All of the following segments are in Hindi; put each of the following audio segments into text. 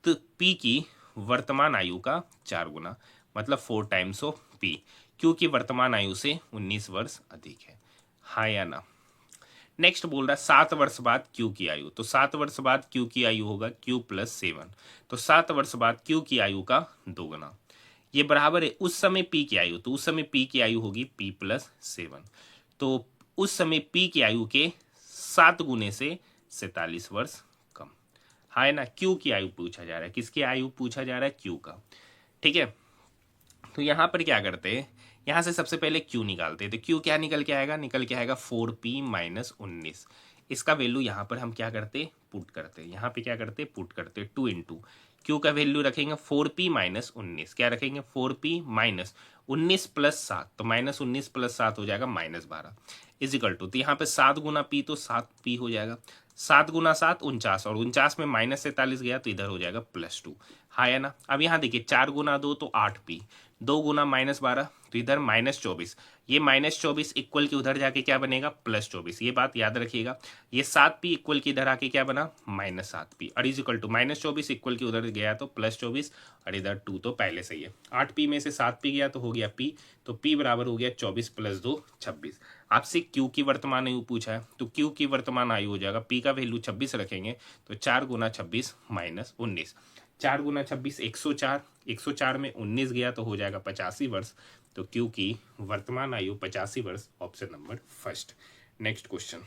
तो पी की वर्तमान आयु का 4 गुना, मतलब 4 टाइम्स ऑफ पी, क्योंकि वर्तमान आयु से 19 वर्ष अधिक है। हाँ या ना? नेक्स्ट बोल रहा है 7 वर्ष बाद क्यू की आयु, तो 7 वर्ष बाद क्यू की आयु होगा क्यू प्लस 7, तो 7 वर्ष बाद क्यू की आयु का 2 गुना, ये बराबर है उस समय पी की आयु, तो उस समय पी की आयु होगी पी प्लस 7, तो उस समय पी की आयु के 7 गुने से 47 वर्ष कम। हाँ है ना? क्यू की आयु पूछा जा रहा है, किसकी आयु पूछा जा रहा है? क्यू का। ठीक है, तो यहाँ पर क्या करते हैं, यहाँ से सबसे पहले क्यू निकालते हैं, तो क्यू क्या निकल के आएगा? निकल के आएगा 4p माइनस 19। इसका वैल्यू यहाँ पर हम क्या करते? पुट करते हैं। यहाँ पे क्या करते? पुट करते। 2 इंटू क्यू का वैल्यू रखेंगे 4p माइनस 19, क्या रखेंगे? 4p माइनस 19 प्लस 7, तो माइनस 19 प्लस 7 हो जाएगा माइनस 12 इजिकल टू, तो यहाँ पे 7 गुना पी, तो 7p हो जाएगा। 7 गुना 7 49, और 49 में माइनस 47 गया तो इधर हो जाएगा +2। हाँ या ना? अब यहाँ देखिए 4 गुना 2 तो 8p, 2 गुना -12 तो इधर -24, ये -24 इक्वल के उधर जाके क्या बनेगा? +24, ये बात याद रखिएगा। ये 7p इक्वल के इधर आके क्या बना? -7p, और इजिकल टू -24 इक्वल के उधर गया तो +24, और इधर 2 तो पहले से ही है। 8p में से 7p गया तो हो गया p, तो p बराबर हो गया 24 + 2 26। आपसे q की वर्तमान आयु पूछा है, तो q की वर्तमान आयु हो जाएगा, p का वैल्यू 26 रखेंगे तो 4 गुना 26 माइनस 19, 4 गुना 26 104, 104 में 19 गया तो हो जाएगा 85 वर्ष, तो क्यू की वर्तमान आयु 85 वर्ष, option number first. Next question,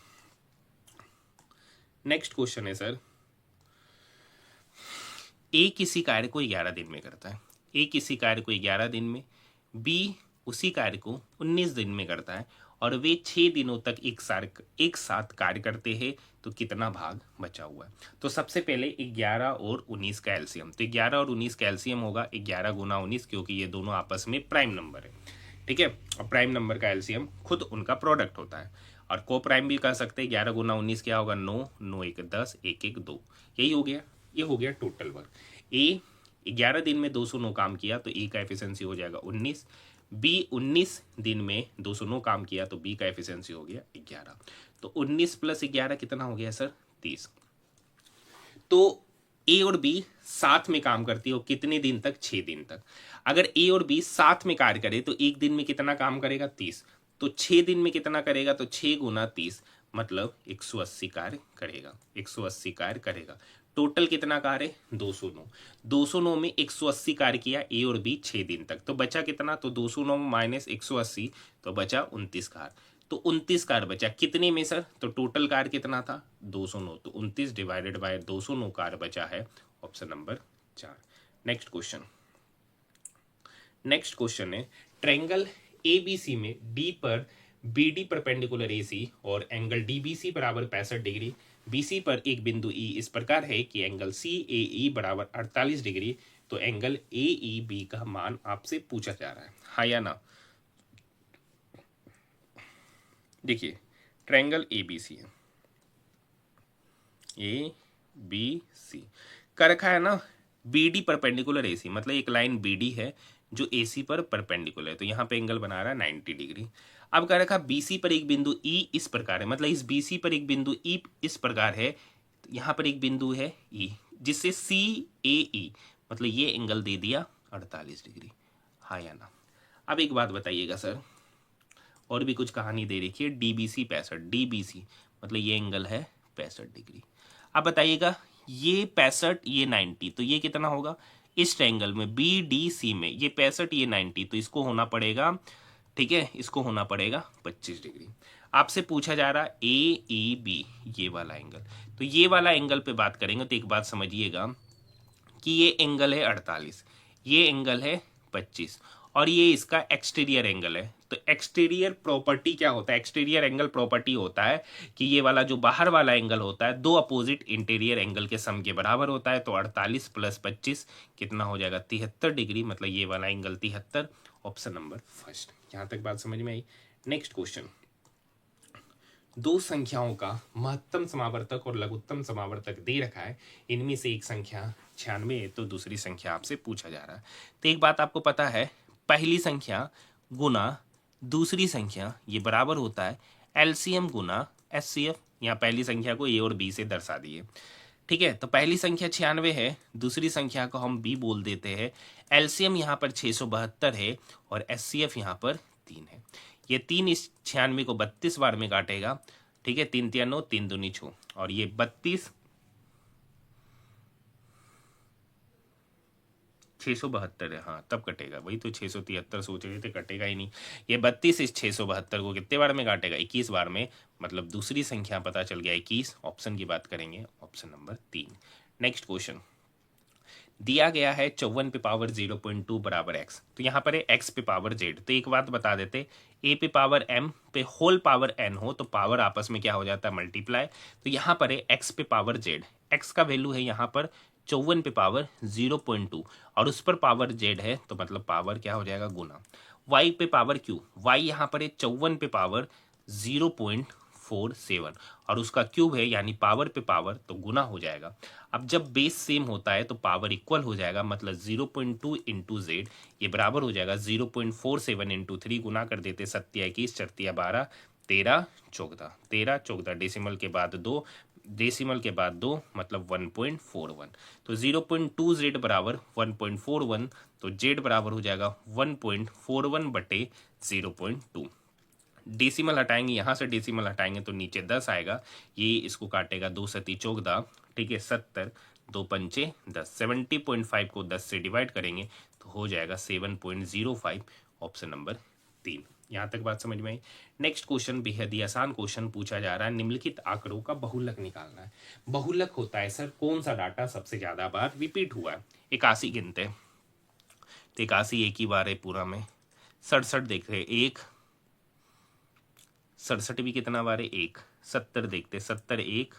next question है सर, ए किसी कार्य को 11 दिन में करता है, ए किसी कार्य को 11 दिन में, बी उसी कार्य को 19 दिन में करता है, और वे 6 दिनों तक एक साथ कार्य करते हैं, तो कितना भाग बचा हुआ है? तो सबसे पहले 11 और 19 का एलसीएम, तो 11 और 19 का एलसीएम होगा 11 गुना 19, क्योंकि ये दोनों आपस में प्राइम नंबर है। ठीक है, और प्राइम नंबर का एलसीएम खुद उनका प्रोडक्ट होता है, और को प्राइम भी कर सकते हैं। 11 गुना 19 क्या होगा? 9, 9 1 10, 1 1 2, यही हो गया, ये हो गया टोटल वर्क। ए 11 दिन में 209 काम किया तो ए का एफिशिएंसी हो जाएगा 19, बी 19 दिन में 209 काम किया तो बी का एफिशिएंसी हो गया 11, तो 19 + 11 कितना हो गया सर? 30। तो ए और बी साथ में काम करती है, और कितने दिन तक? 6 दिन तक। अगर ए और बी साथ में कार्य करे तो एक दिन में कितना काम करेगा? 30, तो 6 दिन में कितना करेगा? तो 6 गुना 30 मतलब 180 कार्य करेगा, 180 कार्य करेगा। टोटल कितना कार्य? 209, 209 में 180 कार्य किया ए और बी 6 दिन तक, तो बचा कितना? तो 209 माइनस 180, तो बचा 29 कार्य, तो 29 कार्य बचा कितने में सर? तो टोटल कार्य कितना था? 209, तो 29 डिवाइडेड बाय 209 कार्य बचा है, option number 4। Next question, next question है, ट्रायंगल एबीसी में डी पर बीडी परपेंडिकुलर एसी और एंगल डीबीसी बराबर 65 डिग्री, बीसी पर एक बिंदु ई इस प्रकार है कि एंगल सी ए ई बराबर 48 डिग्री, तो एंगल ए ई बी का मान आपसे पूछा जा रहा है। हाँ या ना? देखिए ट्रायंगल एबीसी है, ए बी सी कर रखा है ना, बीडी परपेंडिकुलर एसी, मतलब एक लाइन बीडी है जो एसी पर परपेंडिकुलर है, तो यहाँ पे एंगल बना रहा है 90 डिग्री। अब कह रखा बीसी पर एक बिंदु ई इस प्रकार है, मतलब इस बीसी पर एक बिंदु ई इस प्रकार है, तो यहाँ पर एक बिंदु है ई, जिससे सी ए ई, मतलब ये एंगल दे दिया 48 डिग्री। हाँ या ना? अब एक बात बताइएगा सर, और भी कुछ कहानी दे रखी है, डीबीसी 65, डीबीसी मतलब ये एंगल है 65 डिग्री। अब बताइएगा ये 65 ये 90, तो ये कितना होगा? इस ट्रायंगल में बी डी सी में ये 65 ये 90, तो इसको होना पड़ेगा, ठीक है, इसको होना पड़ेगा 25 डिग्री। आपसे पूछा जा रहा ए ई बी ये वाला एंगल, तो ये वाला एंगल पे बात करेंगे, तो एक बात समझिएगा कि ये एंगल है 48, ये एंगल है 25, और ये इसका एक्सटीरियर एंगल है। तो एक्सटीरियर प्रॉपर्टी क्या होता है? एक्सटीरियर एंगल प्रॉपर्टी होता है कि ये वाला जो बाहर वाला एंगल होता है दो अपोजिट इंटीरियर एंगल के सम के बराबर होता है, तो 48 + 25 कितना हो जाएगा? 73 डिग्री, मतलब ये वाला एंगल 73, ऑप्शन नंबर फर्स्ट। यहाँ तक बात समझ में आई? नेक्स्ट क्वेश्चन, दो संख्याओं का महत्तम समावर्तक और लघुत्तम समावर्तक दे रखा है, इनमें से एक संख्या 96 है, तो दूसरी संख्या आपसे पूछा जा रहा है। तो एक बात आपको पता है, पहली संख्या गुना दूसरी संख्या ये बराबर होता है एलसीएम गुना एचसीएफ। यहाँ पहली संख्या को ए और बी से दर्शा दिए, ठीक है, तो पहली संख्या 96 है, दूसरी संख्या को हम बी बोल देते हैं। एलसीएम यहाँ पर 672 है और एचसीएफ यहाँ पर 3 है। ये 3 इस 96 को 32 बार में काटेगा। ठीक है, 3 3 9, 3 दूनी 6 और ये 32 672 है, हाँ तब कटेगा। वही तो 673 सोच रहे थे, कटेगा ही नहीं। ये 32 इस 672 को कितने बार में काटेगा? 21 बार में। मतलब दूसरी संख्या पता चल गया 21। ऑप्शन की बात करेंगे, ऑप्शन नंबर 3। नेक्स्ट क्वेश्चन दिया गया है 54 पे पावर 0.2 बराबर x। तो यहाँ पर है x पे पावर z। तो एक बात बता देते, a पे पावर m पे होल पावर n हो तो पावर आपस में क्या हो जाता है? मल्टीप्लाई। तो यहाँ पर है x पे पावर z। x का वैल्यू है यहाँ पर 54 पे पावर 0.2 और उस पर पावर z है, तो मतलब पावर क्या हो जाएगा? गुना। y पे पावर q, y यहाँ पर है 54 पे पावर 0.47 और उसका क्यूब है, यानी पावर पे पावर, तो गुना हो जाएगा। अब जब बेस सेम होता है तो पावर इक्वल हो जाएगा, मतलब 0.2 इंटू जेड ये बराबर हो जाएगा 0.47 इंटू 3। गुना कर देते, 7 21 4 12 13 14, 13 14 डेसिमल के बाद 2, डेसिमल के बाद 2 मतलब 1.41। तो 0.2 जेड बराबर 1.41, तो जेड बराबर हो जाएगा 1.41 बटे 0.2। डेसिमल हटाएंगे, यहाँ से डेसिमल हटाएंगे तो नीचे 10 आएगा। ये इसको काटेगा 2 सती 14, ठीक है 70, 2 पंचे 10। 70.5 को 10 से डिवाइड करेंगे तो हो जाएगा 7.05। Option number 3। यहाँ तक बात समझ में आई। नेक्स्ट क्वेश्चन बेहद ही आसान क्वेश्चन पूछा जा रहा है। निम्नलिखित आंकड़ों का बहुलक निकालना है। बहुलक होता है सर कौन सा डाटा सबसे ज्यादा बार रिपीट हुआ है। 81 गिनते हैं तो 81 एक ही बार है पूरा में। 67 देख रहे 1, 67 भी कितना बार है? 1। 70 देखते, 70 1,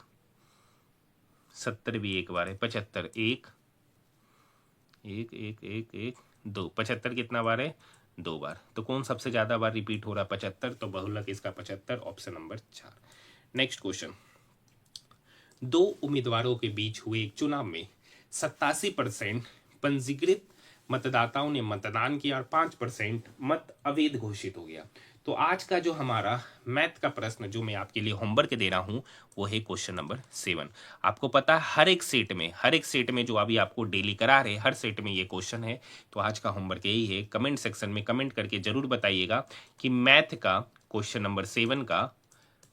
70 भी एक बार है। 75 1 1 1 1 1 2, 75 कितना बार है? 2 बार। तो कौन सबसे ज्यादा बार रिपीट हो रहा? 75। तो बहुलक इसका 75, ऑप्शन नंबर 4। नेक्स्ट क्वेश्चन, 2 उम्मीदवारों के बीच हुए एक चुनाव में 87% पंजीकृत मतदाताओं ने मतदान किया और 5% मत अवैध घोषित हो गया। तो आज का जो हमारा मैथ का प्रश्न जो मैं आपके लिए होमवर्क दे रहा हूं वो है क्वेश्चन नंबर 7। आपको पता है हर एक सेट में जो अभी आपको डेली करा रहे हर सेट में ये क्वेश्चन है। तो आज का होमवर्क यही है। कमेंट सेक्शन में कमेंट करके जरूर बताइएगा कि मैथ का क्वेश्चन नंबर 7 का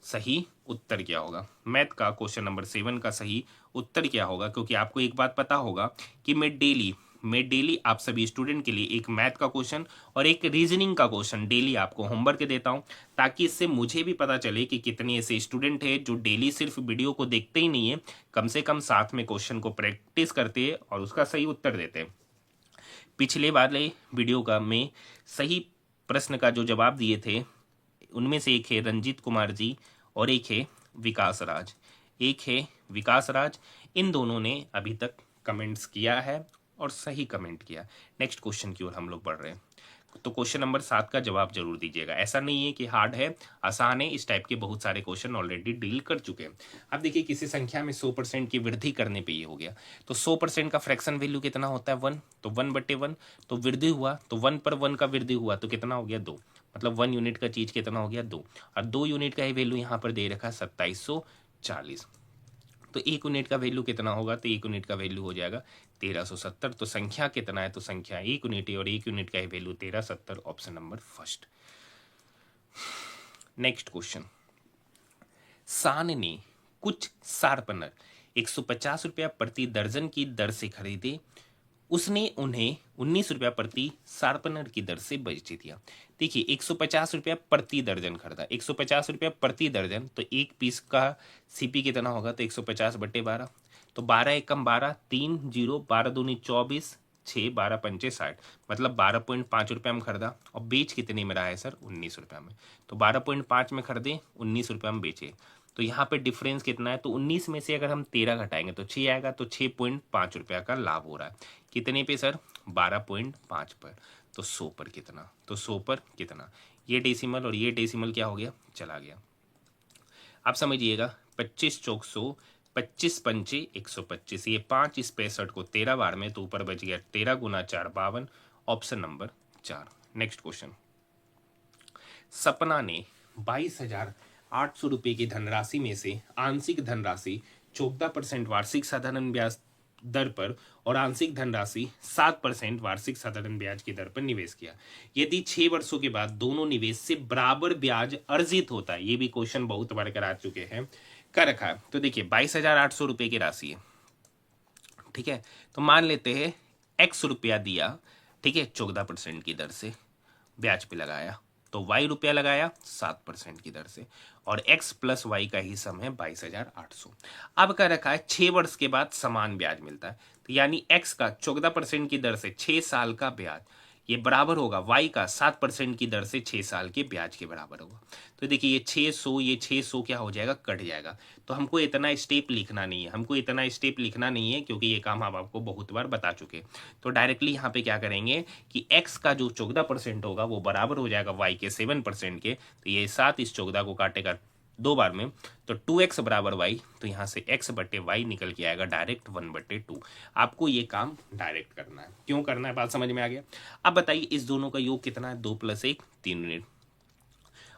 सही उत्तर क्या होगा। मैथ का क्वेश्चन नंबर 7 का सही उत्तर क्या होगा, क्योंकि आपको एक बात पता होगा कि मैं डेली आप सभी स्टूडेंट के लिए एक मैथ का क्वेश्चन और एक रीजनिंग का क्वेश्चन डेली आपको होमवर्क देता हूं, ताकि इससे मुझे भी पता चले कि कितने ऐसे स्टूडेंट हैं जो डेली सिर्फ वीडियो को देखते ही नहीं है, कम से कम साथ में क्वेश्चन को प्रैक्टिस करते हैं और उसका सही उत्तर देते हैं। पिछले वाले वीडियो का मैं सही प्रश्न का जो जवाब दिए थे उनमें से एक है रंजीत कुमार जी और एक है विकास राज। इन दोनों ने अभी तक कमेंट्स किया है और सही कमेंट किया। नेक्स्ट क्वेश्चन की ओर हम लोग बढ़ रहे हैं। तो क्वेश्चन नंबर 7 का जवाब जरूर दीजिएगा। ऐसा नहीं है कि हार्ड है, आसान है। इस टाइप के बहुत सारे क्वेश्चन ऑलरेडी डील कर चुके हैं। अब देखिए किसी संख्या में 100% की वृद्धि करने पे ये हो गया। तो 100% का फ्रैक्शन वैल्यू कितना होता है? 1। तो 1/1। तो वृद्धि हुआ तो 1 पर 1 का वृद्धि हुआ तो कितना हो गया? 2। मतलब 1 यूनिट का चीज कितना हो गया? 2। और 2 यूनिट का ही वैल्यू यहाँ पर दे रखा 2740। तो 1 यूनिट का वैल्यू कितना होगा? तो 1 यूनिट का वैल्यू हो जाएगा 1370। तो संख्या कितना है? तो संख्या 1 यूनिट है और 1 यूनिट का ही value 1370। Option number first. Next question, Shaan ने कुछ शार्पनर 150 रुपया प्रति दर्जन की दर से खरीदे। उसने उन्हें 19 रुपया प्रति शार्पनर की दर से बेच दिया। देखिए 150 रुपया प्रति दर्जन खरीदा, 150 रुपया प्रति दर्जन, तो एक पीस का सीपी कितना होगा? तो 150/12। तो 12 एकम 12, 3 0, 12 दूनी 24, 6 12 पंचे 60, मतलब 12.5 रुपये में खरीदा। और बेच कितने में रहा है सर? 19 रुपया में। तो 12.5 में खरीदे, 19 रुपया में बेचे। तो यहाँ पे डिफरेंस कितना है? तो 19 में से अगर हम 13 घटाएंगे तो 6 आएगा। तो 6.5 रुपया का लाभ हो रहा है। कितने पे सर? 12.5 पर। तो 100 पर कितना? तो 100 पर कितना? ये डेसिमल और ये डेसिमल क्या हो गया? चला गया। आप समझिएगा 25 चौक 100, 25 पंचे 125। ये 5 इस 65 को 13 बार में, तो ऊपर बच गया 13 गुना 4 52। Option number 4। नेक्स्ट क्वेश्चन, सपना ने 22,800 रुपये की धनराशि में से आंशिक धनराशि 14% वार्षिक साधारण ब्याज दर पर और आंशिक धनराशि 7% वार्षिक साधारण ब्याज की दर पर निवेश किया। यदि 6 वर्षों के बाद दोनों निवेश से बराबर ब्याज अर्जित होता है, ये भी क्वेश्चन बहुत बार करा चुके हैं, कर रखा है। तो देखिए 22,800 रुपए की राशि है, ठीक है। तो मान लेते हैं x रुपया दिया, ठीक है, 14% की दर से ब्याज पे लगाया, तो y रुपया लगाया 7% की दर से, और x प्लस y का ही सम है 22,800। अब क्या रखा है 6 वर्ष के बाद समान ब्याज मिलता है, तो यानी x का 14% की दर से 6 साल का ब्याज ये बराबर होगा y का 7% की दर से 6 साल के ब्याज के बराबर होगा। तो देखिए ये 600 क्या हो जाएगा, कट जाएगा। तो हमको इतना स्टेप लिखना नहीं है, हमको इतना स्टेप लिखना नहीं है, क्योंकि ये काम हम आपको बहुत बार बता चुके। तो डायरेक्टली यहाँ पे क्या करेंगे कि x का जो 14% होगा वो बराबर हो जाएगा y के 7% के। तो ये 7 इस 14 को काटेगा 2 बार में, तो 2x बराबर y, तो यहाँ से x बटे y निकल के आएगा डायरेक्ट 1/2। आपको ये काम डायरेक्ट करना है। क्यों करना है, बात समझ में आ गया। अब बताइए इस दोनों का योग कितना है, 2 + 1 3 यूनिट,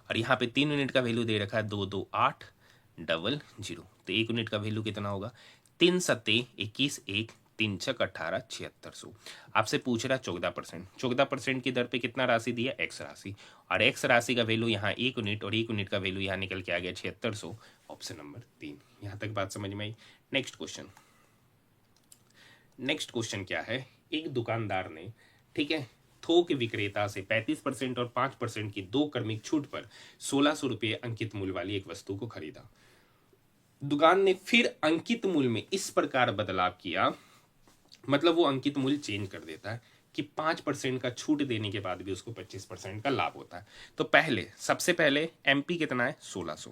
और यहाँ पे 3 यूनिट का वैल्यू दे रखा है 2 2 8 00। तो 1 यूनिट का वैल्यू कितना होगा, 3 सत्ते 21 1 3 छक 18 7600। आपसे पूछ रहा 14%, 14% की दर पे कितना राशि दिया, x राशि, और x राशि का वैल्यू यहाँ 1 यूनिट और 1 यूनिट का वैल्यू यहाँ निकल के आ गया 7600। Option number 3। यहाँ तक बात समझ में आई। नेक्स्ट क्वेश्चन, नेक्स्ट क्वेश्चन क्या है, एक दुकानदार ने, ठीक है, थोक विक्रेता से 35% और 5% की 2 क्रमिक छूट पर 1600 रुपये अंकित मूल्य वाली एक वस्तु को खरीदा। दुकान ने फिर अंकित मूल्य में इस प्रकार बदलाव किया, मतलब वो अंकित मूल्य चेंज कर देता है कि 5% का छूट देने के बाद भी उसको 25% का लाभ होता है। तो पहले, सबसे पहले एमपी कितना है, 1600।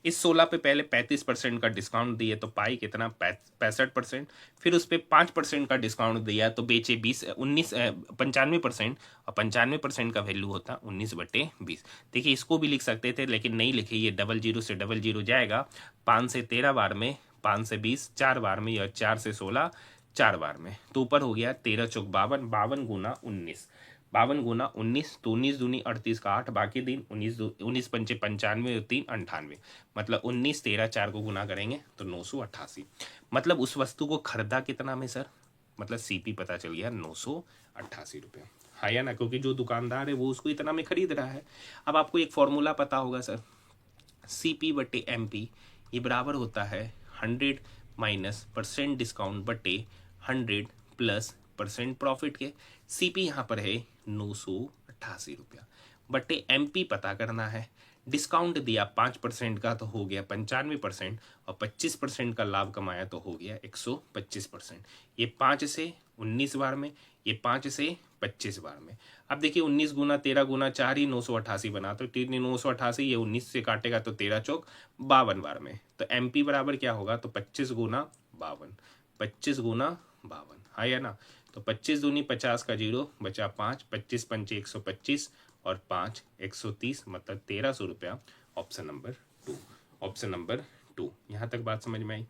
इस 16 पे पहले 35% का डिस्काउंट दिए तो पाई कितना, 65%। फिर उस पर 5% का डिस्काउंट दिया तो बेचे 95%, और 95% का वैल्यू होता 19/20। देखिए इसको भी लिख सकते थे लेकिन नहीं लिखे, ये 00 से 00 जाएगा, 5 से 13 बार में, 5 से 20 4 बार में, या 4 से 16 4 बार में, तो ऊपर हो गया 13 चौक 52, 52 गुना 19, 52 गुना 19, तो 19 दूनी 38 का 8, बाकी दिन 19 पंचे 95 और 3 98, मतलब 19 13 4 को गुना करेंगे तो 988। मतलब उस वस्तु को खरीदा कितना में सर, मतलब सीपी पता चल गया 988 रुपये, हाँ या ना, क्योंकि जो दुकानदार है वो उसको इतना में खरीद रहा है। अब आपको एक फॉर्मूला पता होगा सर, सीपी बटे एमपी ये बराबर होता है 100 माइनस % डिस्काउंट बटे 100 प्लस % प्रॉफिट के। सीपी यहाँ पर है 988 रुपया, बटे एमपी पता करना है। डिस्काउंट दिया 5% का तो हो गया 95%, और 25% का लाभ कमाया तो हो गया 125%। ये 5 से 19 बार में, ये 5 से 25 बार में। अब देखिए 19 गुना 13 गुना 4 ही 988 बना, तो 988, ये 19 से काटेगा तो 13 चौक 52 बार में। तो एमपी बराबर क्या होगा, तो 25 गुना 52, 25 गुना 52, हाँ या ना। तो 25 दूनी 50 का 0 बचा 5, 25 पंचे 125 और 5 130, मतलब 1300 रुपया। Option number 2, option number 2। यहाँ तक बात समझ में आई।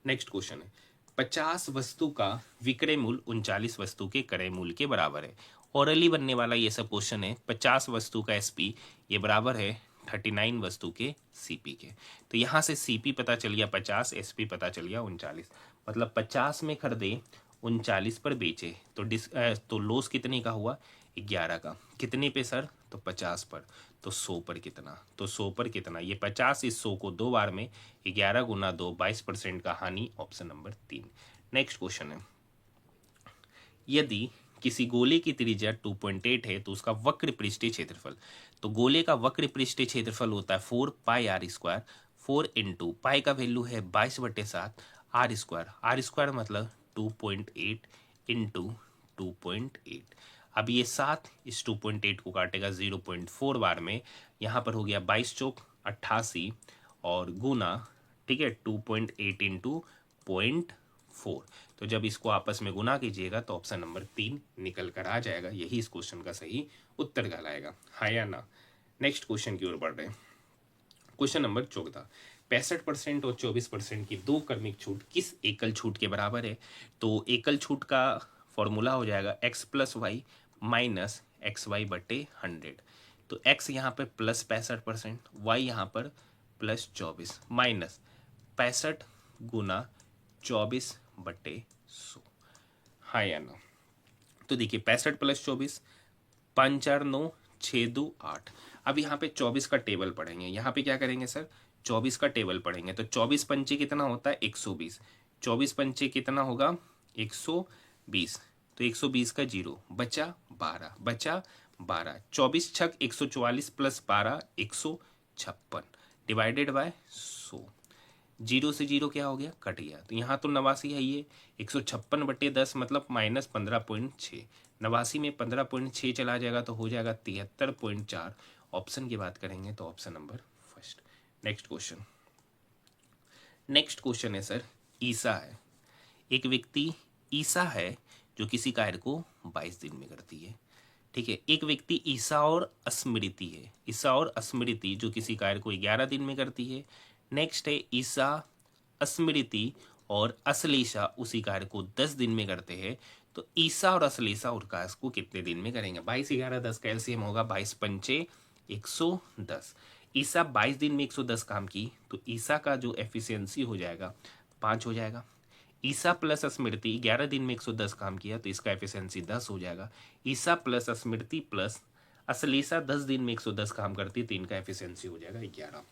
नेक्स्ट क्वेश्चन है, 50 वस्तु का विक्रय मूल्य 39 वस्तु के क्रय मूल्य के बराबर है। ओरली बनने वाला ये सब क्वेश्चन है। 50 वस्तु का एसपी ये बराबर है 39 वस्तु के सीपी के। तो यहाँ से सीपी पता चल गया 50, एसपी पता चल गया 39, मतलब 50 में खरीदे 39 पर बेचे, तो लॉस कितने का हुआ, 11 का। कितने पे सर, तो 50 पर। तो 100 पर कितना, तो 100 पर कितना, ये 50 इस 100 को 2 बार में, 11 गुना 2 22% का हानि। Option number 3। नेक्स्ट क्वेश्चन है, यदि किसी गोले की त्रिज्या 2.8 है तो उसका वक्र पृष्ठीय क्षेत्रफल, तो गोले का वक्र पृष्ठीय क्षेत्रफल होता है 4 पाई आर स्क्वायर। 4 इंटू पाई का वैल्यू है 22/7, आर स्क्वायर मतलब 2.8 इंटू 2.8। अब ये 7 इस 2.8 को काटेगा 0.4 बार में, यहाँ पर हो गया 22 चौक 88 और गुना, ठीक है, 2.8 इंटू 0.4। तो जब इसको आपस में गुना कीजिएगा तो ऑप्शन नंबर 3 निकल कर आ जाएगा, यही इस क्वेश्चन का सही उत्तर कहलाएगा, हाँ या ना। नेक्स्ट क्वेश्चन की ओर बढ़ रहे हैं। क्वेश्चन नंबर 14, 65% और 24% की 2 क्रमिक छूट किस एकल छूट के बराबर है। तो एकल छूट का फॉर्मूला हो जाएगा x plus y minus x y बटे 100। तो x यहाँ पर प्लस 65%, y यहाँ पर प्लस 24 माइनस 65 गुना 24/100, हाँ या ना? तो देखिए 65 प्लस 24, 5 4 9 6 2 8। अब यहाँ पे 24 का टेबल पढ़ेंगे, यहाँ पे क्या करेंगे सर, 24 का टेबल पढ़ेंगे। तो 24 पंचे कितना होता है 120, 24 पंचे कितना होगा 120, तो 120 का जीरो बचा 12, बचा 12, 24 छक 144 प्लस 12 156 डिवाइडेड बाय 100। जीरो से जीरो क्या हो गया, कट गया। तो यहाँ तो 89 है, ये 156/10 मतलब -15.6। 89 में 15.6 चला जाएगा तो हो जाएगा 73.4। ऑप्शन की बात करेंगे तो option number first. Next question, next question है सर, ईसा है। एक व्यक्ति ईसा है जो किसी कार्य को 22 दिन में करती है। ठीक है, एक व्यक्ति ईसा और स्मृति है। ईसा और स्मृति जो किसी कार्य को 11 दिन में करती है। नेक्स्ट है ईसा, स्मृति और अश्लेषा उसी कार्य को 10 दिन में करते हैं। तो ईसा और अश्लेषा और कार्य को कितने दिन में करेंगे? 22 11 10 का एलसीएम होगा 22 पंचे 110। ईसा 22 दिन में 110 काम की, तो ईसा का जो एफिशिएंसी हो जाएगा 5 हो जाएगा। ईसा प्लस स्मृति 11 दिन में 110 काम किया, तो इसका एफिशिएंसी 10 हो जाएगा। ईसा प्लस स्मृति प्लस अश्लेषा 10 दिन में 110 काम करती है, तो इनका एफिशिएंसी हो जाएगा 11।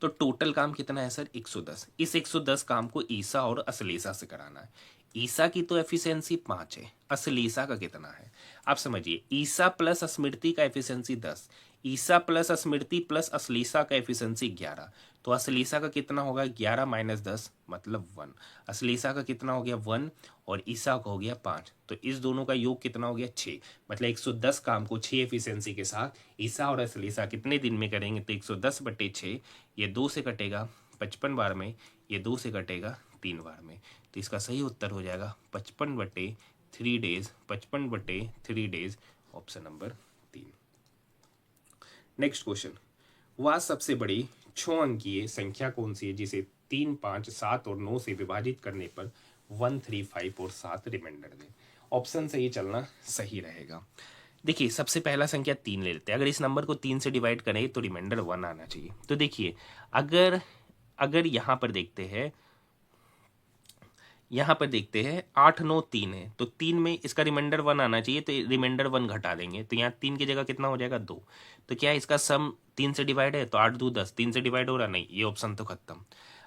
तो टोटल काम कितना है सर 110। इस 110 काम को ईसा और अश्लेषा से कराना है। ईसा की तो एफिशिएंसी 5 है, अश्लेषा का कितना है आप समझिए। ईसा प्लस स्मृति का एफिशिएंसी 10, ईसा प्लस स्मृति प्लस अश्लेषा का एफिशिएंसी 11। तो अश्लेषा का कितना होगा 11 - 10 मतलब 1। अश्लेषा का कितना हो गया 1 और ईसा का हो गया 5। तो इस दोनों का योग कितना हो गया 6। मतलब 110 काम को 6 एफिशिएंसी के साथ ईसा और अश्लेषा कितने दिन में करेंगे? तो 110/6, ये 2 से कटेगा 55 बार में, ये 2 से कटेगा 3 बार में। तो इसका सही उत्तर हो जाएगा 55/3 days, 55/3 days, option number 3। Next question, वह सबसे बड़ी 6 अंकीय संख्या कौन सी है जिसे 3 5 7 और 9 से विभाजित करने पर 1 3 5 और 7 रिमाइंडर दे? ऑप्शन से ही चलना सही रहेगा। देखिए सबसे पहला संख्या 3 ले लेते हैं। अगर इस नंबर को 3 से डिवाइड करें तो रिमाइंडर 1 आना चाहिए। तो देखिए अगर यहाँ पर देखते हैं, यहाँ पर देखते हैं 8 9 3 है, तो 3 में इसका रिमाइंडर 1 आना चाहिए, तो रिमाइंडर 1 घटा देंगे, तो यहाँ 3 की जगह कितना हो जाएगा 2। तो क्या इसका सम 3 से डिवाइड है? तो 8 2 10, 3 से डिवाइड हो रहा नहीं, ये ऑप्शन तो खत्म।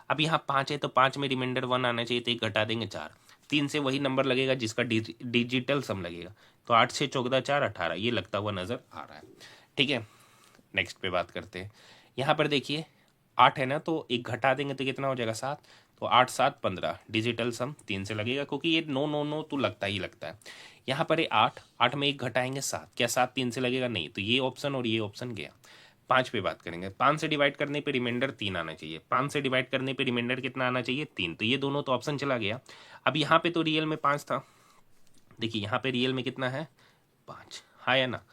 अब यहाँ 5 है, तो 5 में रिमाइंडर 1 आना चाहिए, तो एक घटा देंगे 4। 3 से वही नंबर लगेगा जिसका डिजिटल सम लगेगा, तो 8 से 14 4 18, ये लगता हुआ नजर आ रहा है। ठीक है, नेक्स्ट पे बात करते हैं। यहाँ पर देखिए 8 है ना, तो एक घटा देंगे तो कितना हो जाएगा 7। तो 8 7 15, डिजिटल सम 3 से लगेगा, क्योंकि ये 9 9 9 तो लगता ही लगता है। यहाँ पर है 8 में एक घटाएंगे 7, क्या 7 3 से लगेगा? नहीं, तो ये ऑप्शन और ये ऑप्शन गया। 5 पे बात करेंगे। 5 से डिवाइड करने पे रिमाइंडर 3 आना चाहिए, 5 से डिवाइड करने पे रिमाइंडर कितना आना चाहिए 3, तो ये दोनों तो ऑप्शन चला गया। अब यहाँ पे तो रियल में 5 था, देखिए यहाँ पे रियल में कितना है 5, हाँ या ना?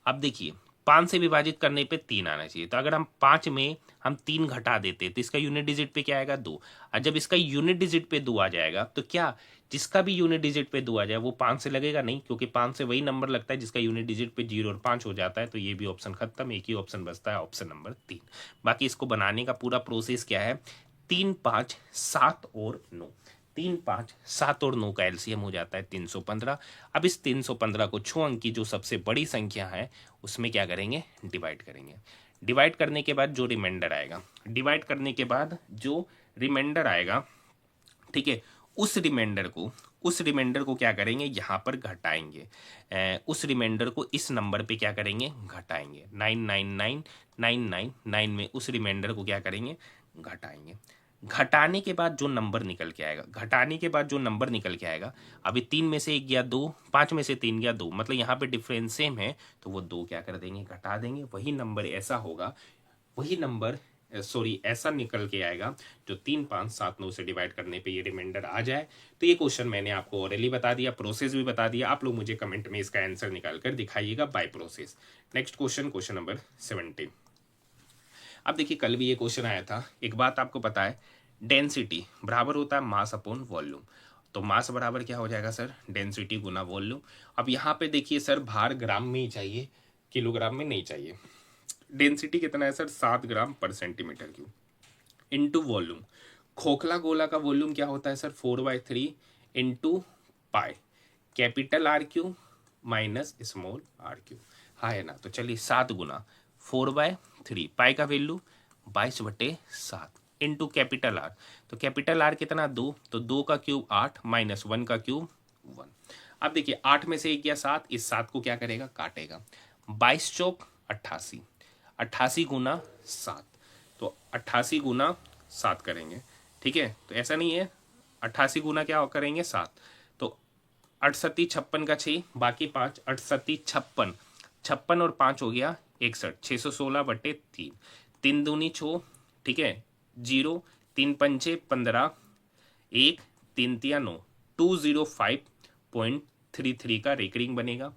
अब देखिए 5 से विभाजित करने पे 3 आना चाहिए, तो अगर हम 5 में हम 3 घटा देते तो इसका यूनिट डिजिट पे क्या आएगा 2। और जब इसका यूनिट डिजिट पे 2 आ जाएगा तो क्या जिसका भी यूनिट डिजिट पे 2 आ जाए वो 5 से लगेगा? नहीं, क्योंकि 5 से वही नंबर लगता है जिसका यूनिट डिजिट पे 0 और 5 हो जाता है। तो ये भी ऑप्शन खत्म, एक ही ऑप्शन बचता है, ऑप्शन नंबर 3। बाकी इसको बनाने का पूरा प्रोसेस क्या है, 3 5 7 और 9, 3 5 7 और 9 का एलसीएम हो जाता है 315। अब इस 315 को 6 अंक की जो सबसे बड़ी संख्या है उसमें क्या करेंगे, डिवाइड करेंगे। डिवाइड करने के बाद जो रिमाइंडर आएगा, डिवाइड करने के बाद जो रिमाइंडर आएगा, ठीक है, उस रिमाइंडर को क्या करेंगे, यहाँ पर घटाएंगे। उस रिमाइंडर को इस नंबर पे क्या करेंगे, घटाएंगे। 999999 में उस रिमाइंडर को क्या करेंगे, घटाएंगे। घटाने के बाद जो नंबर निकल के आएगा, घटाने के बाद जो नंबर निकल के आएगा, अभी 3 में से 1 गया 2, 5 में से 3 गया 2, मतलब यहाँ पे डिफरेंस सेम है, तो वो 2 क्या कर देंगे, घटा देंगे। वही नंबर ऐसा होगा, वही नंबर ऐसा निकल के आएगा जो 3 5 7 9 से डिवाइड करने पे ये रिमाइंडर आ जाए। तो ये क्वेश्चन मैंने आपको ऑरली बता दिया, प्रोसेस भी बता दिया। आप लोग मुझे कमेंट में इसका आंसर निकाल कर दिखाइएगा by process. Next question, question number 17। अब देखिए कल भी ये क्वेश्चन आया था। एक बात आपको पता है, डेंसिटी बराबर होता है मास अपॉन वॉल्यूम। तो मास बराबर क्या हो जाएगा सर, डेंसिटी गुना वॉल्यूम। अब यहाँ पे देखिए सर भार ग्राम में ही चाहिए, किलोग्राम में नहीं चाहिए। डेंसिटी कितना है सर, 7 ग्राम पर सेंटीमीटर क्यूब। Into volume. खोखला गोला का वॉल्यूम क्या होता है sir, 4/3 into pi, capital R Q minus small R Q, हाँ है ना। तो चलिए 7 गुना 4/3, पाई का वैल्यू 22/7 इंटू कैपिटल आर, तो कैपिटल आर कितना 2, तो 2 का क्यूब 8 माइनस 1 का क्यूब 1। अब देखिए 8 में से 1 गया 7, इस 7 को क्या करेगा, काटेगा। 22 चौक 88, 88 गुना 7, तो 88 गुना 7 करेंगे, ठीक है। तो ऐसा नहीं है, 88 गुना क्या करेंगे 7, तो 68 56 का 6, बाकी 5, 68 56, 56 और 5 हो गया 61, 616/3, 3 दूनी 6, ठीक है, 0, 3 पंचे 15, 1 3 तिया 9, 205.33 का रेकरिंग बनेगा।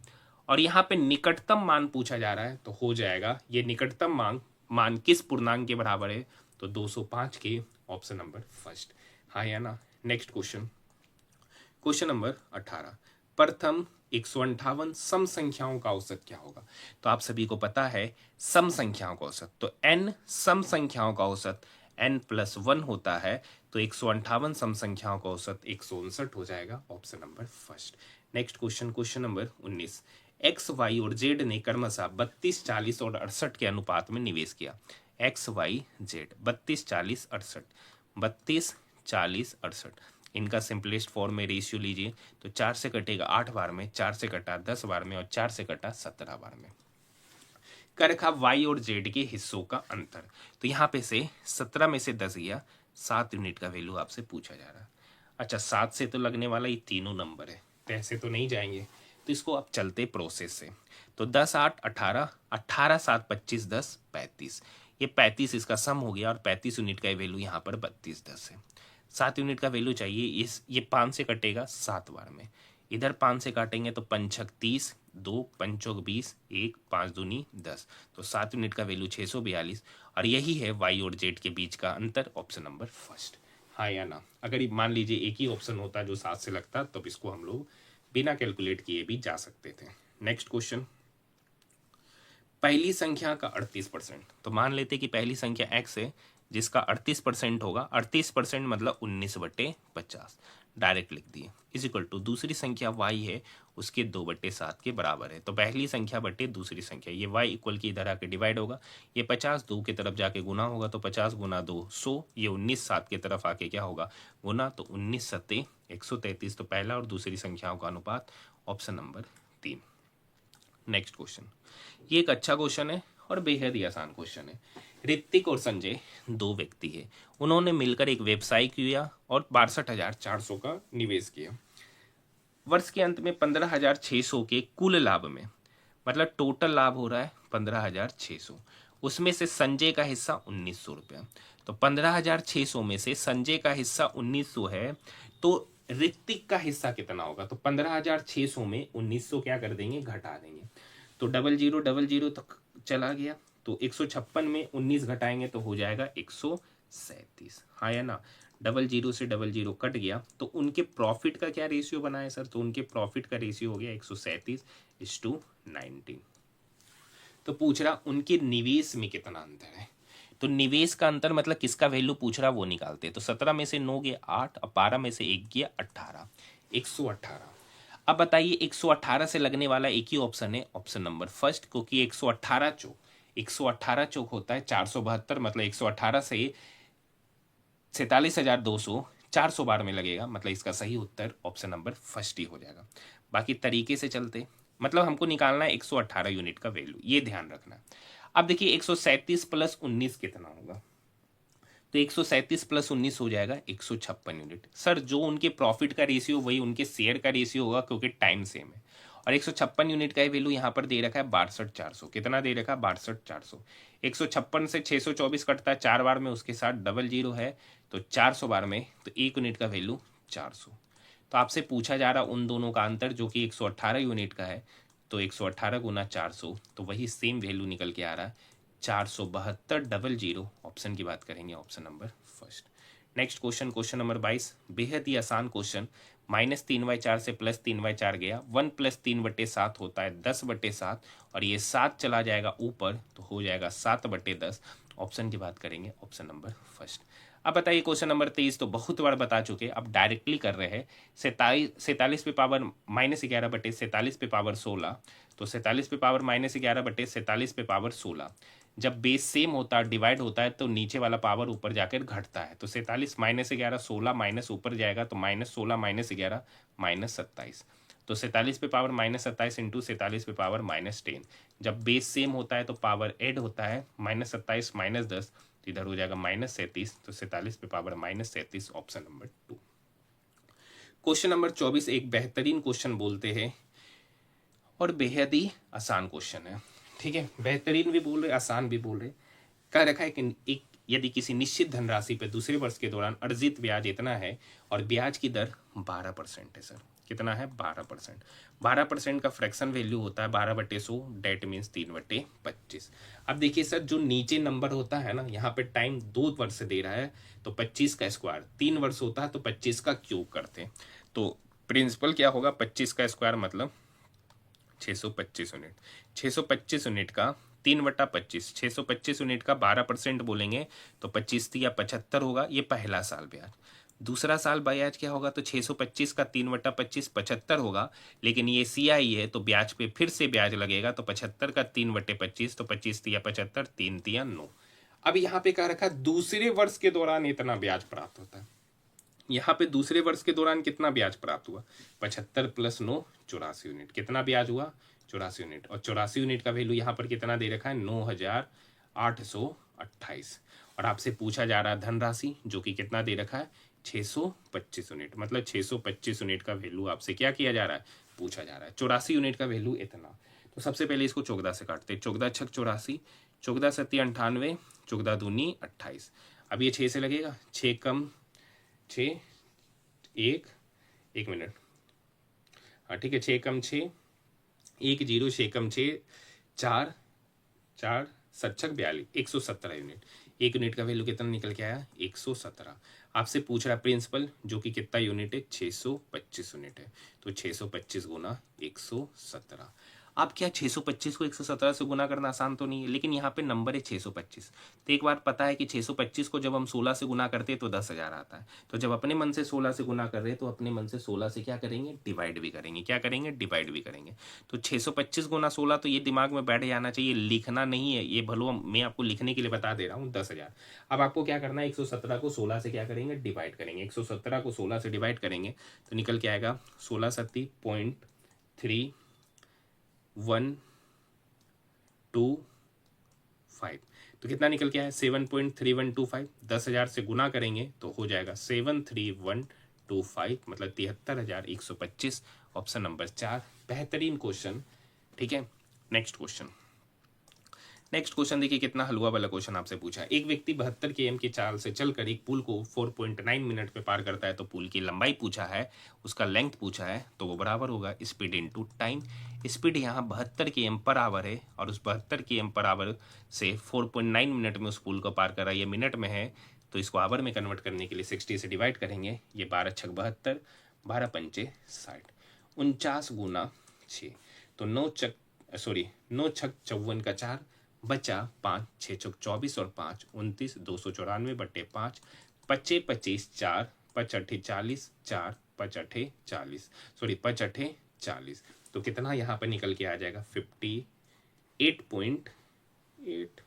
और यहाँ पे निकटतम मान पूछा जा रहा है, तो हो जाएगा ये निकटतम मान किस पूर्णांक के बराबर है, तो 205 के, ऑप्शन नंबर फर्स्ट, हाँ या ना। नेक्स्ट क्वेश्चन, क्वेश्चन नंबर 18, प्रथम 158 सम संख्याओं का औसत क्या होगा। तो आप सभी को पता है सम संख्याओं का औसत, तो n सम संख्याओं का औसत n+1 होता है, तो 158 सम संख्याओं का औसत 159 हो जाएगा, option number first. Next question, question number 19, X Y और जेड ने क्रमशः 32 40 और 68 के अनुपात में निवेश किया। एक्स वाई जेड 32 40 68, 32 40 68, इनका सिंपलेस्ट फॉर्म में रेशियो लीजिए, तो 4 से कटेगा 8 बार में, 4 से कटा 10 बार में और 4 से कटा 17 बार में। कर रखा वाई और जेड के हिस्सों का अंतर, तो यहाँ पे से 17 में से 10 गया, 7 यूनिट का वैल्यू आपसे पूछा जा रहा है। अच्छा 7 से तो लगने वाला ये तीनों नंबर है, तो ऐसे तो नहीं जाएंगे, तो इसको आप चलते प्रोसेस से, तो 10 8 18, 18 7 25 10 35, ये 35 इसका सम हो गया और 35 यूनिट का वैल्यू यहाँ पर 32 10 है। 7 यूनिट का वैल्यू चाहिए, ये 5 से कटेगा 7 बार में, इधर 5 से काटेंगे तो 5 छक 30, 2 पंचोक 20, 1 5 दूनी 10, तो 7 यूनिट का वैल्यू 642, और यही है वाई और जेड के बीच का अंतर, ऑप्शन नंबर फर्स्ट, हाँ या ना। अगर ये मान लीजिए एक ही ऑप्शन होता जो 7 से लगता, तो इसको हम लोग बिना कैलकुलेट किए भी जा सकते थे। नेक्स्ट क्वेश्चन, पहली संख्या का 38%, तो मान लेते कि पहली संख्या x है जिसका 38% होगा, 38% मतलब 19/50, डायरेक्ट लिख दिए, इज इक्वल टू दूसरी संख्या y है उसके 2/7 के बराबर है, तो पहली संख्या बटे दूसरी संख्या, ये y इक्वल की इधर आके डिवाइड होगा, ये 50 2 की तरफ जाके गुना होगा, तो 50 गुना 2 100, ये 19 7 की तरफ आके क्या होगा गुना, तो 19 सत्ते 133, तो पहला और दूसरी संख्याओं का अनुपात, ऑप्शन नंबर 3। नेक्स्ट क्वेश्चन, ये एक अच्छा क्वेश्चन है और बेहद ही आसान क्वेश्चन है। ऋतिक और संजय दो व्यक्ति है, उन्होंने मिलकर एक व्यवसाय किया और 62,400 का निवेश किया। वर्ष के अंत में 15,600 के कुल लाभ में, मतलब टोटल लाभ हो रहा है 15,600, उसमें से संजय का हिस्सा 1,900 रुपया, तो 15,600 में से संजय का हिस्सा 1,900 है, तो ऋतिक का हिस्सा कितना होगा, तो 15,600 में 1,900 क्या कर देंगे, घटा देंगे, तो 0000 तक चला गया, तो 156 में 19 घटाएंगे तो हो जाएगा 137, हाँ या ना। 00 से 00 कट गया, तो उनके प्रॉफिट का क्या रेशियो बना है सर, तो उनके प्रॉफिट का रेशियो हो गया 137:19। तो पूछ रहा उनके निवेश में कितना अंतर है, तो निवेश का अंतर मतलब किसका वैल्यू पूछ रहा वो निकालते हैं, तो 17 में से 9 गया 8, अब 12 में से 1 गया 18, 118। अब बताइए 118 से लगने वाला एक ही ऑप्शन है, ऑप्शन नंबर फर्स्ट, क्योंकि 118 चौक होता है 472, मतलब 118 से 47,200 400 बार में लगेगा, मतलब इसका सही उत्तर ऑप्शन नंबर फर्स्ट ही हो जाएगा। बाकी तरीके से चलते, मतलब हमको निकालना है 118 यूनिट का वैल्यू, ये ध्यान रखना। अब देखिए 137 + 19 कितना होगा, तो 137 + 19 हो जाएगा 156 यूनिट। सर जो उनके प्रॉफिट का रेशियो वही उनके शेयर का रेशियो होगा, क्योंकि टाइम सेम है, और 156 यूनिट का वैल्यू यहाँ पर दे रखा है 62,400, कितना दे रखा है 62,400। 156 से 624 कटता है 4 बार में, उसके साथ 00 है, तो 400 बार में, तो 1 यूनिट का वैल्यू 400। तो आपसे पूछा जा रहा उन दोनों का अंतर जो कि 118 यूनिट का है, तो 118 गुना 400, तो वही सेम वैल्यू निकल के आ रहा है 472,00, ऑप्शन की बात करेंगे, option number first. Next question, question number 22, बेहद ही आसान क्वेश्चन। -3/4 से +3/4 गया, 1 + 3/7 होता है 10/7, और ये 7 चला जाएगा ऊपर, तो हो जाएगा 7/10, ऑप्शन की बात करेंगे, ऑप्शन नंबर फर्स्ट। अब बताइए क्वेश्चन नंबर 23 तो बहुत बार बता चुके, अब डायरेक्टली कर रहे हैं। 47 पे पावर -11 बटे 47 पे पावर 16, तो 47 पे पावर -11 बटे 47 पे पावर 16। जब बेस सेम होता है, डिवाइड होता है, तो नीचे वाला पावर ऊपर जाकर घटता है। तो 47 -11 16 माइनस ऊपर जाएगा, तो -16 -11 -27। तो 47 पे पावर -27 इंटू 47 पे पावर -10। जब बेस सेम होता है तो पावर ऐड होता है, -27 -10, तो इधर हो जाएगा -37। तो 47 पे power -37, option number 2। Question number 24 एक बेहतरीन क्वेश्चन बोलते हैं और बेहद ही आसान क्वेश्चन है। ठीक है, बेहतरीन भी बोल रहे, आसान भी बोल रहे। कह रखा है कि एक यदि किसी निश्चित धनराशि पर दूसरे वर्ष के दौरान अर्जित ब्याज इतना है और ब्याज की दर 12% है। सर कितना है? 12%। 12% का फ्रैक्शन वैल्यू होता है 12/100, डेट मीन्स 3/25। अब देखिए सर, जो नीचे नंबर होता है ना, यहाँ पे टाइम 2 वर्ष दे रहा है, तो 25 का स्क्वायर 3 वर्ष होता है, तो 25 का क्यूब करते हैं। तो प्रिंसिपल क्या होगा? 25 का स्क्वायर मतलब 625 यूनिट। 625 यूनिट का 3/25, 625 यूनिट का 12% बोलेंगे तो 25 या 75 होगा। ये पहला साल ब्याज। दूसरा साल ब्याज क्या होगा? तो 625 का 3/25 75 होगा, लेकिन ये CI है तो ब्याज पे फिर से ब्याज लगेगा, तो 75 का 3/25, तो 25 या 75, 3 या 9। अब यहाँ पे क्या रखा? दूसरे वर्ष के दौरान इतना ब्याज प्राप्त होता है। यहाँ पे दूसरे वर्ष के दौरान कितना ब्याज प्राप्त हुआ? 75 + 9 84 यूनिट। कितना ब्याज हुआ? 84 यूनिट। और 84 यूनिट का वैल्यू यहाँ पर कितना दे रखा है? 9828। और आपसे पूछा जा रहा है धनराशि, जो कि कितना दे रखा है? 625 यूनिट। मतलब 625 यूनिट का वैल्यू आपसे क्या किया जा रहा है? पूछा जा रहा है। 84 यूनिट का वैल्यू इतना। तो सबसे पहले इसको 14 से काटते हैं। 14 छक 84, 14 सत्ती 98, 14 दूनी 28। अब ये 6 से लगेगा, 6 कम 6 एक मिनट, हाँ ठीक है, 6 कम 6 1 0, 6 कम 6 4 4 7 42, 117 यूनिट। एक यूनिट का वैल्यू कितना निकल के आया? 117। आपसे पूछ रहा है प्रिंसिपल, जो कि कितना यूनिट है? 625 यूनिट है। तो 625 गुना 117। अब क्या 625 को 117 से गुना करना आसान तो नहीं है, लेकिन यहाँ पे नंबर है 625। तो एक बार पता है कि 625 को जब हम 16 से गुना करते हैं तो 10,000 आता है। तो जब अपने मन से 16 से गुना कर रहे हैं तो अपने मन से 16 से क्या करेंगे? डिवाइड भी करेंगे। क्या करेंगे? डिवाइड भी करेंगे। तो 625 गुना 16, तो ये दिमाग में बैठ जाना चाहिए, लिखना नहीं है ये, भलो मैं आपको लिखने के लिए बता दे रहा हूँ, 10,000। अब आपको क्या करना है? 117 को 16 से क्या करेंगे? डिवाइड करेंगे। 117 को 16 से डिवाइड करेंगे तो निकल के आएगा 16 सत्ती 0.3125। तो कितना निकल के आया? 7.3125। 10,000 से गुना करेंगे तो हो जाएगा 73125, मतलब 73,125। ऑप्शन नंबर 4 बेहतरीन क्वेश्चन। ठीक है, नेक्स्ट क्वेश्चन। नेक्स्ट क्वेश्चन देखिए, कितना हलवा वाला क्वेश्चन आपसे पूछा है। एक व्यक्ति 72 km की चाल से चलकर एक पुल को 4.9 मिनट में पार करता है, तो पुल की लंबाई पूछा है, उसका लेंथ पूछा है, तो वो बराबर होगा स्पीड इनटू टाइम। स्पीड यहाँ 72 km/h है, और उस 72 km/h से 4.9 मिनट में उस पुल को पार कर रहा है। ये मिनट में है, तो इसको आवर में कन्वर्ट करने के लिए 60 से डिवाइड करेंगे। ये 12 छक 72, 12 पंचे 60, 49 गुना 6, तो 9 छक 54 का 4 बचा 5, 6 चौक 24 और 5 29, 294/5, 25 25 4 5 8 40, 4 5 8 40, सॉरी 5 8 40। तो कितना यहाँ पर निकल के आ जाएगा? 58.8।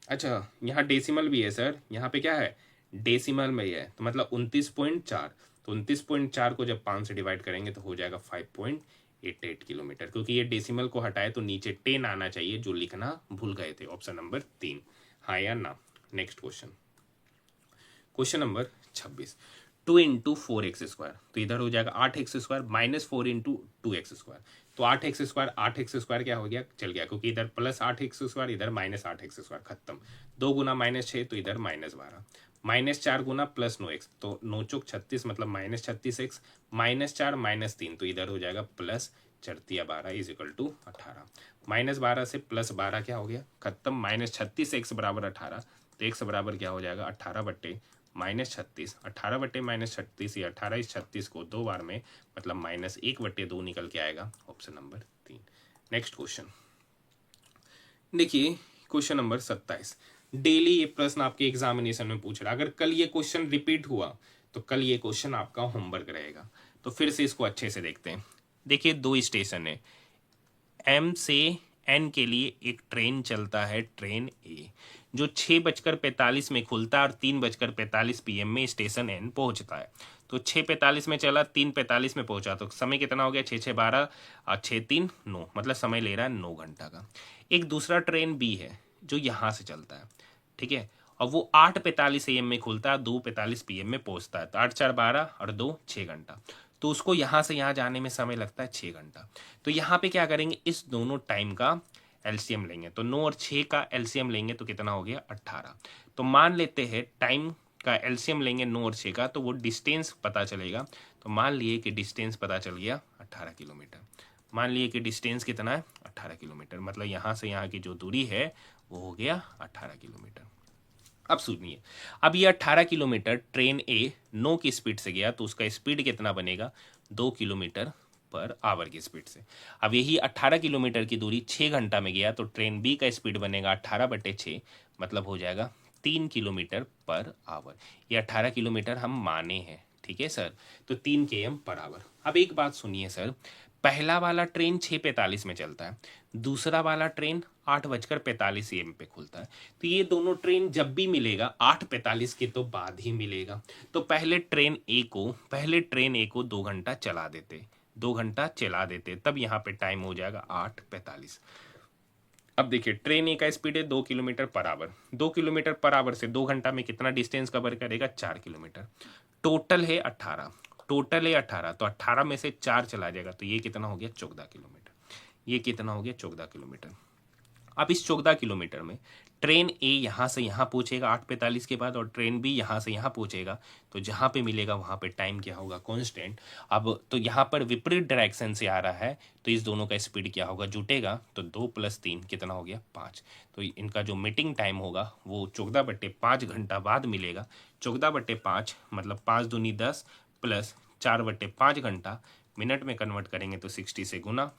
अच्छा, यहाँ डेसिमल भी है सर, यहाँ पे क्या है? डेसिमल में ही है, तो मतलब 29.4। तो 29.4 को जब 5 से डिवाइड करेंगे तो हो जाएगा 5.88 किलोमीटर। क्योंकि ये डेसिमल को हटाए तो नीचे 10 आना चाहिए, जो लिखना भूल गए थे। ऑप्शन नंबर 3, हाँ या ना। Next question, question number 26। 2 × 4x², तो इधर हो जाएगा 8x² -4 × 2x²। तो 8x², 8x² क्या हो गया? चल गया, क्योंकि इधर +8x², इधर -8x², खत्म। 2 गुना -6, तो इधर -12, -4 गुना +9x, तो 9 चौक 36, मतलब -36x, -4 -3, तो इधर हो जाएगा +4×12 = 18। -12 से +12 क्या हो गया? खत्म। -36x = 18, तो x बराबर क्या हो जाएगा? 18 बट्टे -36, 18 बट्टे -36, या 18 इस 36 को 2 बार में, मतलब -1/2 निकल के आएगा। Option number 3। नेक्स्ट क्वेश्चन देखिए, क्वेश्चन नंबर 27। डेली ये प्रश्न आपके एग्जामिनेशन में पूछ रहा है। अगर कल ये क्वेश्चन रिपीट हुआ तो कल ये क्वेश्चन आपका होमवर्क रहेगा। तो फिर से इसको अच्छे से देखते हैं। देखिए, दो स्टेशन है, एम से एन के लिए एक ट्रेन चलता है, ट्रेन ए, जो 6:45 में खुलता है और 3:45 PM में स्टेशन एन पहुंचता है। तो 6:45 में चला, 3:45 में पहुंचा, तो समय कितना हो गया, 6:6 12 और 6 3 9, मतलब समय ले रहा है 9 घंटा का। एक दूसरा ट्रेन बी है जो यहाँ से चलता है, ठीक है, और वो 8:45 AM में खुलता है, 2:45 PM में पहुंचता है। तो 8 4 12 और 2 6 घंटा। तो उसको यहाँ से यहाँ जाने में समय लगता है 6 घंटा। तो यहाँ पे क्या करेंगे, इस दोनों टाइम का एलसीएम लेंगे। तो 9 और 6 का एलसीएम लेंगे तो कितना हो गया, 18। तो मान लेते हैं टाइम का एलसीएम लेंगे 9 और 6 का, तो वो डिस्टेंस पता चलेगा। तो मान लिए कि डिस्टेंस पता चल गया 18 किलोमीटर। मान लिए कि डिस्टेंस कितना है, 18 किलोमीटर, मतलब यहाँ से यहाँ की जो दूरी है वो हो गया 18 किलोमीटर। अब सुनिए, अब ये 18 किलोमीटर ट्रेन ए 9 की स्पीड से गया, तो उसका स्पीड कितना बनेगा, 2 किलोमीटर पर आवर की स्पीड से। अब यही 18 किलोमीटर की दूरी 6 घंटा में गया, तो ट्रेन बी का स्पीड बनेगा 18/6, मतलब हो जाएगा 3 किलोमीटर पर आवर। ये 18 किलोमीटर हम माने हैं, ठीक है सर, तो 3 km पर आवर। अब एक बात सुनिए सर, पहला वाला ट्रेन 6:45 में चलता है, दूसरा वाला ट्रेन 8:45 AM पे खुलता है। तो ये दोनों ट्रेन जब भी मिलेगा 8:45 के तो बाद ही मिलेगा। तो पहले ट्रेन ए को 2 घंटा चला देते, 2 घंटा चला देते, तब यहाँ पे टाइम हो जाएगा 8:45। अब देखिए, ट्रेन ए का स्पीड है 2 kilometre per hour, 2 kilometre per hour से 2 घंटा में कितना डिस्टेंस कवर करेगा, 4 किलोमीटर। टोटल है 18, टोटल है 18, तो 18 में से 4 चला जाएगा, तो ये कितना हो गया, 14 किलोमीटर। ये कितना हो गया, 14 किलोमीटर। अब इस 14 किलोमीटर में ट्रेन ए यहाँ से यहाँ पहुँचेगा 8:45 के बाद, और ट्रेन बी यहाँ से यहाँ पहुँचेगा, तो जहाँ पे मिलेगा वहाँ पे टाइम क्या होगा, कांस्टेंट। अब तो यहाँ पर विपरीत डायरेक्शन से आ रहा है, तो इस दोनों का स्पीड क्या होगा, जुटेगा, तो 2 + 3 कितना हो गया, 5। तो इनका जो मीटिंग टाइम होगा वो 14/5 घंटा बाद मिलेगा। 14/5 मतलब 5 दूनी 10 प्लस 4/5 घंटा, मिनट में कन्वर्ट करेंगे तो 60 से गुना,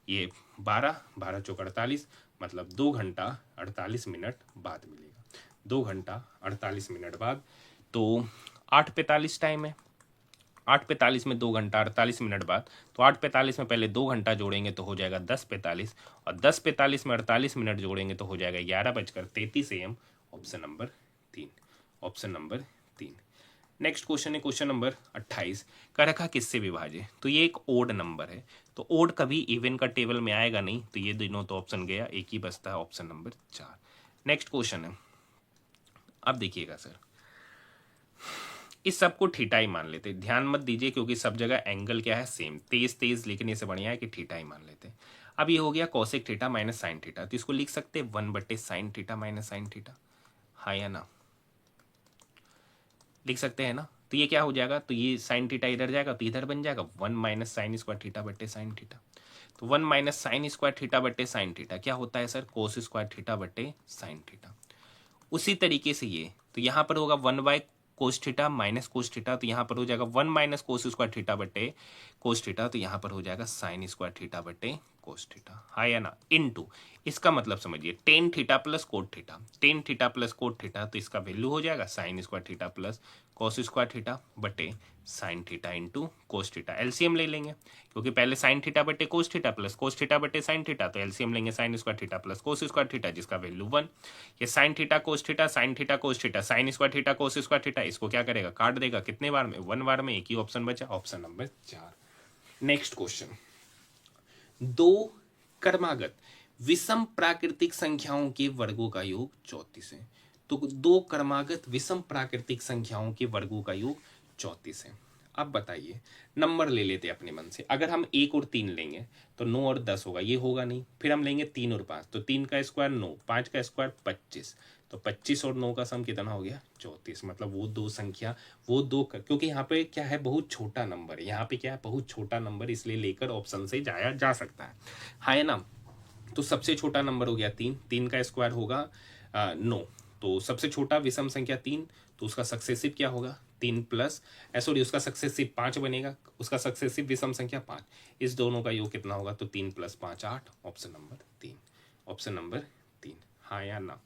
ये 12 12 चौक 48, मतलब 2 घंटा 48 मिनट बाद मिलेगा, 2 घंटा 48 मिनट बाद। तो 8:45 टाइम है, 8:45 में 2 घंटा 48 मिनट बाद, तो 8:45 में पहले 2 घंटा जोड़ेंगे तो हो जाएगा 10:45, और 10:45 में 48 मिनट जोड़ेंगे तो हो जाएगा 11:33 AM। Option number 3, option number 3। Next question है क्वेश्चन नंबर 28, का रखा किससे विभाज्य। तो ये एक ओड नंबर है, तो ओड कभी इवन का टेबल में आएगा नहीं, तो ये दोनों तो ऑप्शन गया, एक ही बचता है, ऑप्शन नंबर 4। नेक्स्ट क्वेश्चन है, अब देखिएगा सर, इस सब को थीटा ही मान लेते, ध्यान मत दीजिए क्योंकि सब जगह एंगल क्या है, सेम, तेज तेज लिखने से बढ़िया है कि थीटा ही मान लेते हैं। अब ये हो गया cosec theta minus sign theta, तो इसको लिख सकते हैं 1/sin theta minus sine theta, हाँ या ना, लिख सकते हैं ना। तो ये क्या हो जाएगा, तो ये साइन थीटा इधर जाएगा तो इधर बन जाएगा 1 - sin स्क्वायर थीटा बट्टे साइन थीटा। तो 1 - sin स्क्वायर थीटा बट्टे साइन थीटा क्या होता है सर, कोस स्क्वायर थीटा बट्टे साइन थीटा। उसी तरीके से ये, तो यहाँ पर होगा 1/cos theta minus cos theta, तो यहाँ पर हो जाएगा 1 - cos स्क्वायर थीटा बट्टे कोस थीटा, तो यहाँ पर हो जाएगा साइन स्क्वायर थीटा बट्टे कोस थीटा, हाँ या ना, इनटू, इसका मतलब समझिए tan theta plus cot theta, tan theta plus cot theta, तो इसका वैल्यू हो जाएगा sine square theta plus cos square theta बटे sine theta into cos theta. LCM ले लेंगे क्योंकि पहले साइन थीटा बटे cos theta plus cos theta बटे साइन थीटा, तो एलसीएम लेंगे sine square theta plus cos square theta जिसका वैल्यू 1। ये sine theta cos theta sine theta cos theta sign square theta cos square theta, इसको क्या करेगा, काट देगा, कितने बार में, 1 बार में, एक ही ऑप्शन बचा, ऑप्शन नंबर 4। नेक्स्ट क्वेश्चन, दो क्रमागत विषम प्राकृतिक संख्याओं के वर्गों का योग 34 है। तो दो क्रमागत विषम प्राकृतिक संख्याओं के वर्गों का योग 34 है। अब बताइए, नंबर ले लेते अपने मन से, अगर हम 1 और 3 लेंगे तो 9 और 10 होगा, ये होगा नहीं। फिर हम लेंगे 3 और 5, तो 3 का स्क्वायर 9, 5 का स्क्वायर 25, तो 25 और 9 का सम कितना हो गया, 34। मतलब वो दो संख्या, वो दो क्योंकि यहाँ पे क्या है, बहुत छोटा नंबर है, यहाँ पे क्या है, बहुत छोटा नंबर, इसलिए लेकर ऑप्शन से जाया जा सकता है, हाँ है ना। तो सबसे छोटा नंबर हो गया 3, 3 का स्क्वायर होगा 9, तो सबसे छोटा विषम संख्या 3, तो उसका सक्सेसिव क्या होगा, 3 प्लस सॉरी उसका सक्सेसिव 5 बनेगा, उसका सक्सेसिव विषम संख्या 5, इस दोनों का योग कितना होगा, तो 3 + 5 8, ऑप्शन नंबर 3, ऑप्शन नंबर 3, हाँ या ना।